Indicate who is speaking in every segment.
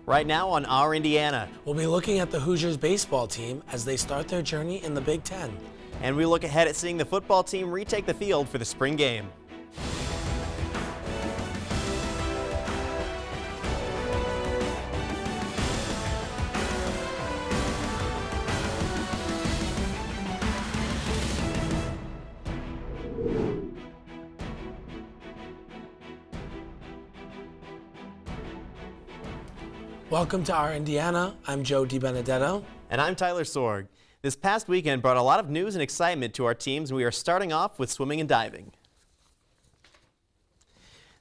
Speaker 1: Right now on Our Indiana.
Speaker 2: We'll be looking at the Hoosiers baseball team as they start their journey in the Big Ten.
Speaker 1: And we look ahead at seeing the football team retake the field for the spring game.
Speaker 2: Welcome to Our Indiana. I'm Joe DiBenedetto.
Speaker 1: And I'm Tyler Sorg. This past weekend brought a lot of news and excitement to our teams, and we are starting off with swimming and diving.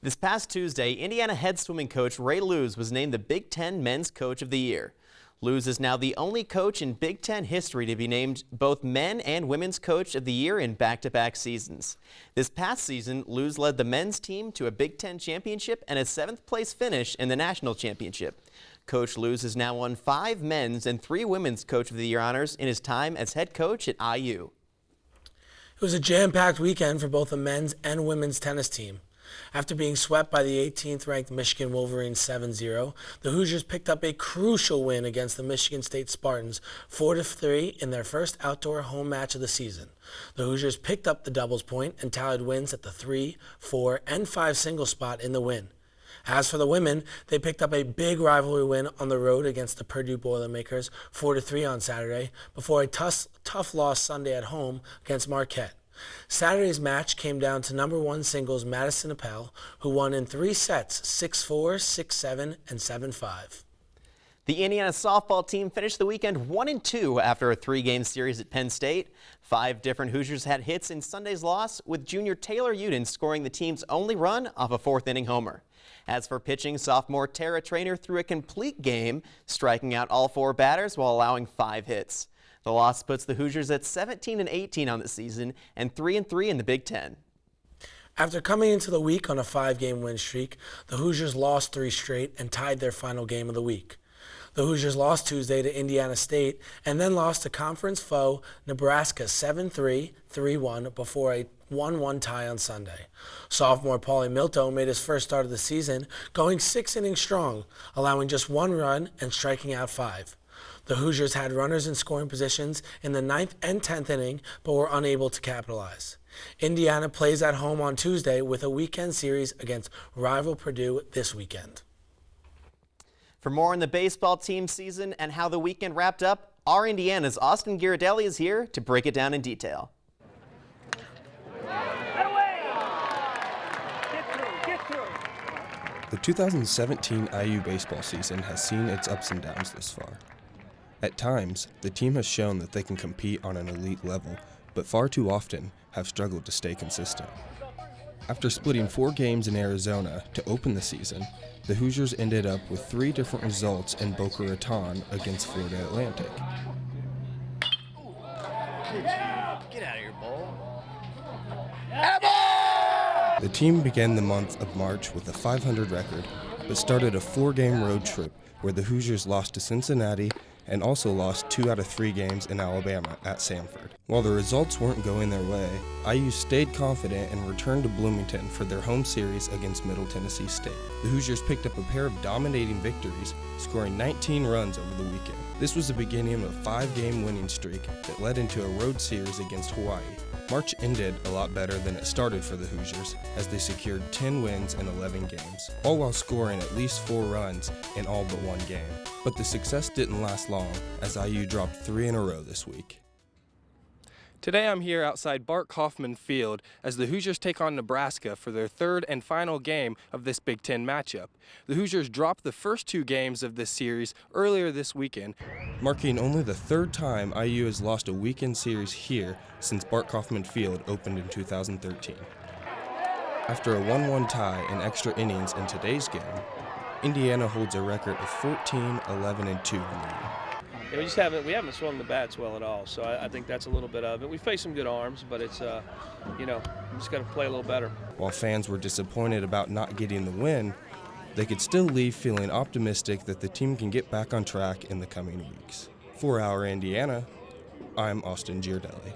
Speaker 1: This past Tuesday, Indiana head swimming coach Ray Lewes was named the Big Ten Men's Coach of the Year. Lewes is now the only coach in Big Ten history to be named both men and women's coach of the year in back-to-back seasons. This past season, Lewes led the men's team to a Big Ten championship and a 7th place finish in the national championship. Coach Lewes has now won 5 men's and 3 women's Coach of the Year honors in his time as head coach at IU.
Speaker 2: It was a jam-packed weekend for both the men's and women's tennis team. After being swept by the 18th-ranked Michigan Wolverines 7-0, the Hoosiers picked up a crucial win against the Michigan State Spartans 4-3 in their first outdoor home match of the season. The Hoosiers picked up the doubles point and tallied wins at the 3, 4, and 5 single spot in the win. As for the women, they picked up a big rivalry win on the road against the Purdue Boilermakers 4-3 on Saturday before a tough loss Sunday at home against Marquette. Saturday's match came down to number 1 singles Madison Appel, who won in 3 sets 6-4, 6-7, and 7-5.
Speaker 1: The Indiana softball team finished the weekend 1-2 after a 3-game series at Penn State. 5 different Hoosiers had hits in Sunday's loss, with junior Taylor Uden scoring the team's only run off a 4th-inning homer. As for pitching, sophomore Tara Traynor threw a complete game, striking out all 4 batters while allowing 5 hits. The loss puts the Hoosiers at 17-18 on the season and 3-3 in the Big Ten.
Speaker 2: After coming into the week on a 5-game win streak, the Hoosiers lost 3 straight and tied their final game of the week. The Hoosiers lost Tuesday to Indiana State and then lost to conference foe Nebraska 7-3, 3-1 before a 1-1 tie on Sunday. Sophomore Paulie Milto made his first start of the season, going 6 innings strong, allowing just 1 run and striking out 5. The Hoosiers had runners in scoring positions in the 9th and 10th inning, but were unable to capitalize. Indiana plays at home on Tuesday with a weekend series against rival Purdue this weekend.
Speaker 1: For more on the baseball team season and how the weekend wrapped up, Our Indiana's Austin Ghirardelli is here to break it down in detail.
Speaker 3: The 2017 IU baseball season has seen its ups and downs this far. At times, the team has shown that they can compete on an elite level, but far too often have struggled to stay consistent. After splitting 4 games in Arizona to open the season, the Hoosiers ended up with 3 different results in Boca Raton against Florida Atlantic.
Speaker 1: Get out of your bowl.
Speaker 3: The team began the month of March with a .500 record, but started a 4-game road trip where the Hoosiers lost to Cincinnati and also lost 2 out of 3 games in Alabama at Samford. While the results weren't going their way, IU stayed confident and returned to Bloomington for their home series against Middle Tennessee State. The Hoosiers picked up a pair of dominating victories, scoring 19 runs over the weekend. This was the beginning of a 5-game winning streak that led into a road series against Hawaii. March ended a lot better than it started for the Hoosiers, as they secured 10 wins in 11 games, all while scoring at least 4 runs in all but 1 game. But the success didn't last long, as IU dropped 3 in a row this week.
Speaker 4: Today I'm here outside Bart Kaufman Field as the Hoosiers take on Nebraska for their 3rd and final game of this Big Ten matchup. The Hoosiers dropped the first 2 games of this series earlier this weekend,
Speaker 3: marking only the 3rd time IU has lost a weekend series here since Bart Kaufman Field opened in 2013. After a 1-1 tie in extra innings in today's game, Indiana holds a record of 14, 11, and 2 in the league.
Speaker 5: Yeah, we haven't swung the bats well at all, so I think that's a little bit of it. We face some good arms, but it's we just got to play a little better.
Speaker 3: While fans were disappointed about not getting the win, they could still leave feeling optimistic that the team can get back on track in the coming weeks. For Our Indiana, I'm Austin Ghirardelli.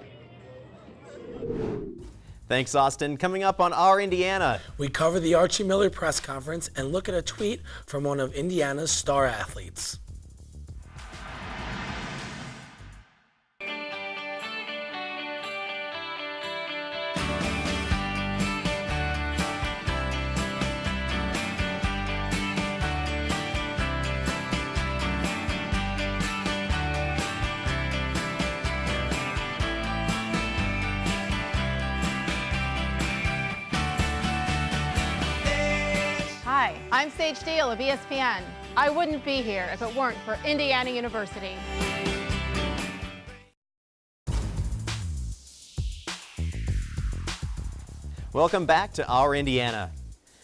Speaker 1: Thanks, Austin. Coming up on Our Indiana.
Speaker 2: We cover the Archie Miller press conference and look at a tweet from one of Indiana's star athletes.
Speaker 6: Hi, I'm Sage Steele of ESPN. I wouldn't be here if it weren't for Indiana University.
Speaker 1: Welcome back to Our Indiana.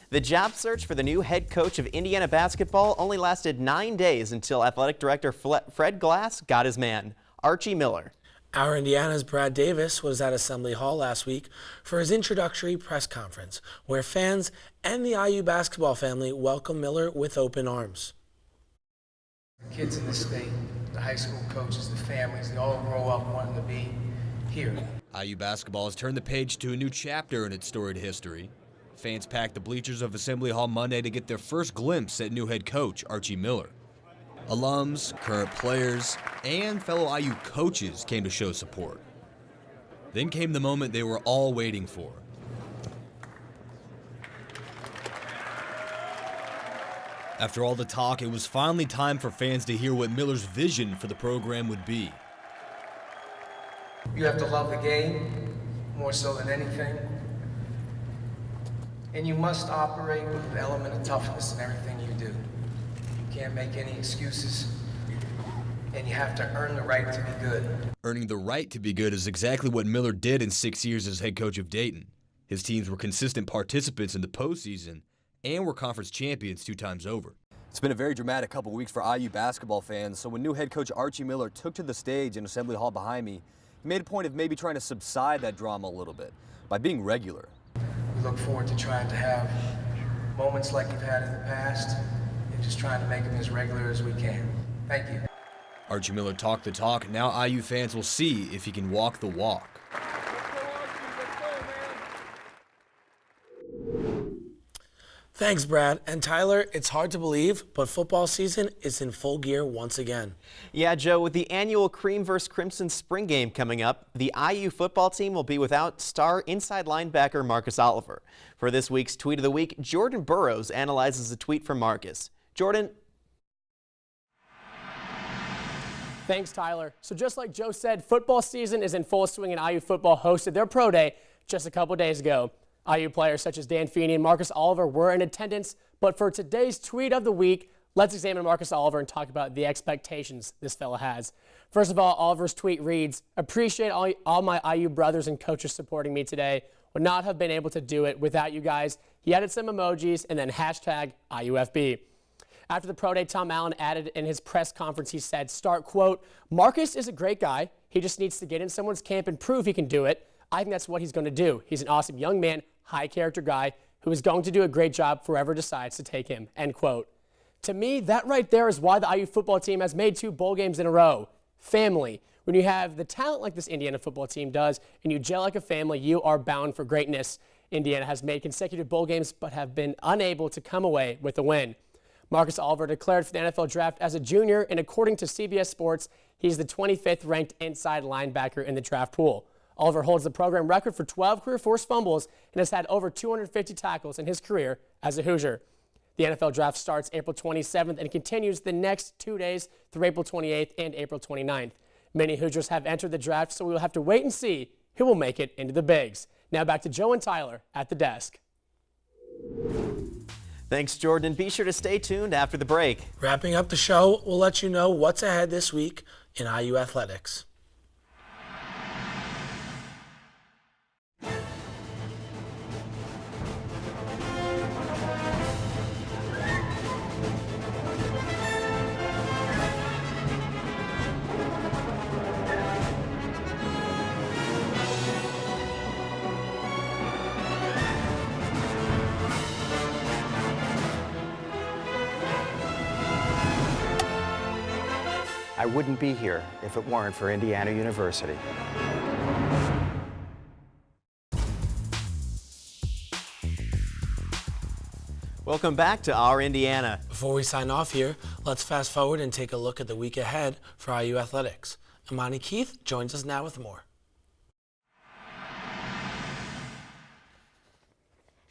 Speaker 1: The job search for the new head coach of Indiana basketball only lasted 9 days until athletic director Fred Glass got his man, Archie Miller.
Speaker 2: Our Indiana's Brad Davis was at Assembly Hall last week for his introductory press conference, where fans and the IU basketball family welcomed Miller with open arms.
Speaker 7: The kids in the state, the high school coaches, the families, they all grow up wanting to be here.
Speaker 8: IU basketball has turned the page to a new chapter in its storied history. Fans packed the bleachers of Assembly Hall Monday to get their first glimpse at new head coach Archie Miller. Alums, current players, and fellow IU coaches came to show support. Then came the moment they were all waiting for. After all the talk, it was finally time for fans to hear what Miller's vision for the program would be.
Speaker 7: You have to love the game more so than anything. And you must operate with an element of toughness in everything you do. You can't make any excuses, and you have to earn the right to be good.
Speaker 8: Earning the right to be good is exactly what Miller did in 6 years as head coach of Dayton. His teams were consistent participants in the postseason and were conference champions 2 times over.
Speaker 9: It's been a very dramatic couple weeks for IU basketball fans, so when new head coach Archie Miller took to the stage in Assembly Hall behind me, he made a point of maybe trying to subside that drama a little bit by being regular.
Speaker 7: We look forward to trying to have moments like we've had in the past and just trying to make them as regular as we can. Thank you.
Speaker 8: Archie Miller talked the talk. Now IU fans will see if he can walk the walk.
Speaker 2: Thanks, Brad. And Tyler, it's hard to believe, but football season is in full gear once again.
Speaker 1: Yeah, Joe, with the annual Cream vs. Crimson spring game coming up, the IU football team will be without star inside linebacker Marcus Oliver. For this week's Tweet of the Week, Jordan Burroughs analyzes a tweet from Marcus. Jordan?
Speaker 10: Thanks, Tyler. So just like Joe said, football season is in full swing, and IU football hosted their pro day just a couple days ago. IU players such as Dan Feeney and Marcus Oliver were in attendance, but for today's Tweet of the Week, let's examine Marcus Oliver and talk about the expectations this fella has. First of all, Oliver's tweet reads, "Appreciate all my IU brothers and coaches supporting me today. Would not have been able to do it without you guys." He added some emojis and then hashtag IUFB. After the pro day, Tom Allen added in his press conference, he said, start quote, "Marcus is a great guy. He just needs to get in someone's camp and prove he can do it. I think that's what he's going to do. He's an awesome young man, high character guy who is going to do a great job for whoever decides to take him," end quote. To me, that right there is why the IU football team has made 2 bowl games in a row. Family. When you have the talent like this Indiana football team does and you gel like a family, you are bound for greatness. Indiana has made consecutive bowl games but have been unable to come away with a win. Marcus Oliver declared for the NFL draft as a junior, and according to CBS Sports, he's the 25th ranked inside linebacker in the draft pool. Oliver holds the program record for 12 career forced fumbles and has had over 250 tackles in his career as a Hoosier. The NFL draft starts April 27th and continues the next 2 days through April 28th and April 29th. Many Hoosiers have entered the draft, so we will have to wait and see who will make it into the bigs. Now back to Joe and Tyler at the desk.
Speaker 1: Thanks, Jordan. Be sure to stay tuned after the break.
Speaker 2: Wrapping up the show, we'll let you know what's ahead this week in IU athletics.
Speaker 11: I wouldn't be here if it weren't for Indiana University.
Speaker 1: Welcome back to Our Indiana.
Speaker 2: Before we sign off here, let's fast forward and take a look at the week ahead for IU athletics. Imani Keith joins us now with more.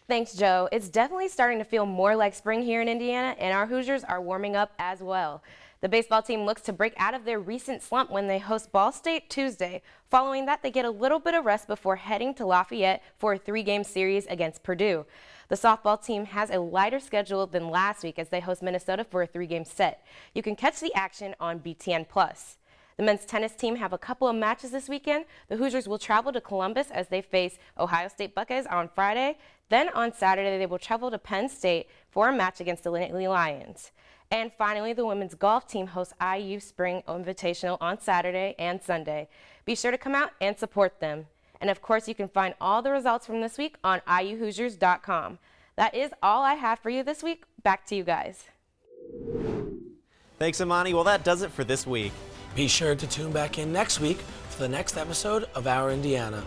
Speaker 11: Thanks, Joe. It's definitely starting to feel more like spring here in Indiana, and our Hoosiers are warming up as well. The baseball team looks to break out of their recent slump when they host Ball State Tuesday. Following that, they get a little bit of rest before heading to Lafayette for a 3-game series against Purdue. The softball team has a lighter schedule than last week as they host Minnesota for a 3-game set. You can catch the action on BTN+. The men's tennis team have a couple of matches this weekend. The Hoosiers will travel to Columbus as they face Ohio State Buckeyes on Friday. Then on Saturday, they will travel to Penn State for a match against the Nittany Lions. And finally, the women's golf team hosts IU Spring Invitational on Saturday and Sunday. Be sure to come out and support them. And of course, you can find all the results from this week on IUHoosiers.com. That is all I have for you this week. Back to you guys.
Speaker 1: Thanks, Imani. Well, that does it for this week.
Speaker 2: Be sure to tune back in next week for the next episode of Our Indiana.